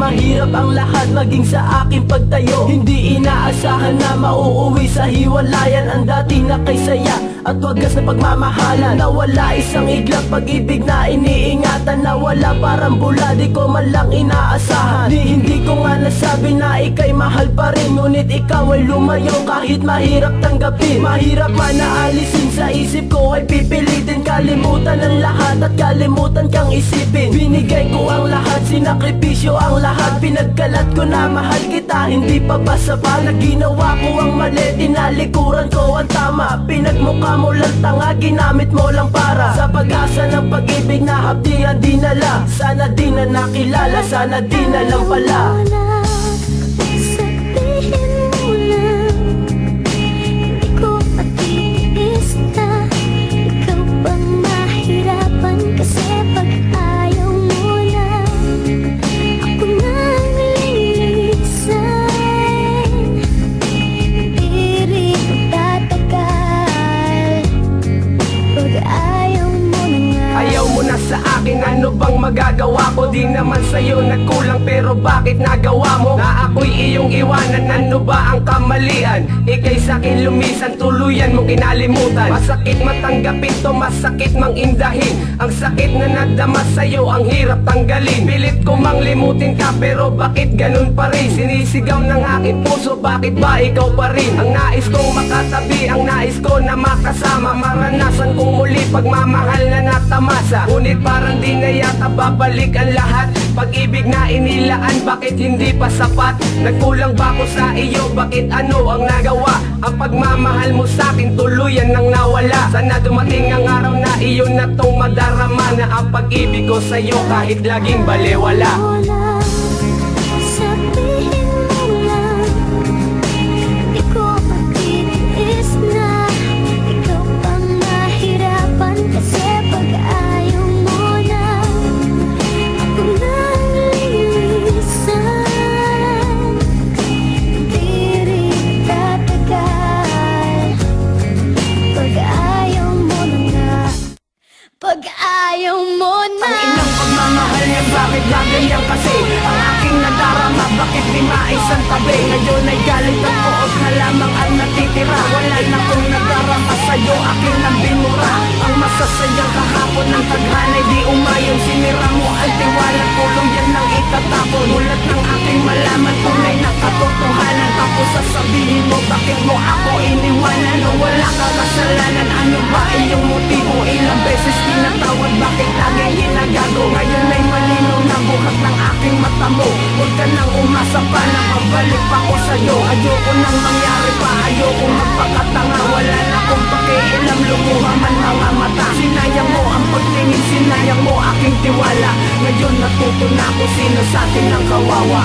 mahirap ang lahat maging sa aking pagtayo. Hindi inaasahan na mauuwi sa hiwalayan ang dati na kay saya at wagas na pagmamahalan. Nawala isang iglap pag-ibig na iniingatan. Nawala parang bula, di ko man lang inaasahan. Hindi ko nga nasabi na ika'y mahal pa rin, ngunit ikaw ay lumayo kahit mahirap tanggapin. Mahirap man naalisin sa isip ko ay pipilitin. Kalimutan ang lahat at kalimutan kang isipin. Binigay ko ang lahat, sinakripisyo ang lahat. Pinagkalat ko na mahal kita, hindi pa ba sapat na ginawa ko ang mali, tinalikuran ko ang tama. Pinagmukha mo lang tanga, ginamit mo lang para sa pag-asa ng pag-ibig na hapdi ang dinala. Sana di na nakilala, sana di na lang pala. Ano bang magagawa ko? Di naman sa'yo nagkulang, pero bakit nagawa mo na ako'y iyong iwanan? Ano ba ang kamalian? Ika'y sa'kin lumisan, tuluyan mong kinalimutan. Masakit matanggapin to, masakit mang indahin. Ang sakit na nadama sa'yo, ang hirap tanggalin. Pilit ko mang limutin ka, pero bakit ganun pa rin? Sinisigaw ng aking puso, bakit ba ikaw pa rin? Ang nais kong makatabi, ang nais ko na makasama. Maranasan kong muli pagmamahal na natamasa, ngunit parang di na yata babalik ang lahat. Pag-ibig na inilaan, bakit hindi pa sapat? Nagkulang ba ako sa iyo? Bakit ano ang nagawa? Ang pagmamahal mo sa'kin tuluyan nang nawala. Sana dumating ang araw na iyon na tong madarama, na ang pag-ibig ko sa'yo kahit laging balewala. Pag-ayaw mo na. Ang inang pagmamahal niya, bakit gaganyan kasi? Ang aking nadarama, bakit di maisang tabi? Ngayon ay galit ang poot na lamang ang natitira. Wala na kong nadarama sa'yo, aking nang binura. Ang masasayang kahapon ng taghanay di umayon. Sinira mo ang tiwala, tulong yan ang itatapon. Mulat ng aking malaman, tunay na katotohanan. Tapos sasabihin mo, bakit mo ako iniwanan? O wala ka kasalanan, ano ba iyong motibo? Ilang beses tinatawag, bakit laging ginagago? Ngayon ay malinaw na buhat ng aking mata mo. Huwag ka nang umasa pa na pabalik pa ko sa'yo. Ayoko nang mangyari pa, ayoko magpakatanga. Wala na kong pakialam, lumuha man mga mata. Sinayang mo ang pagtingin, sinayang mo aking tiwala. Ngayon natuto na ako sino sa'tin ang kawawa.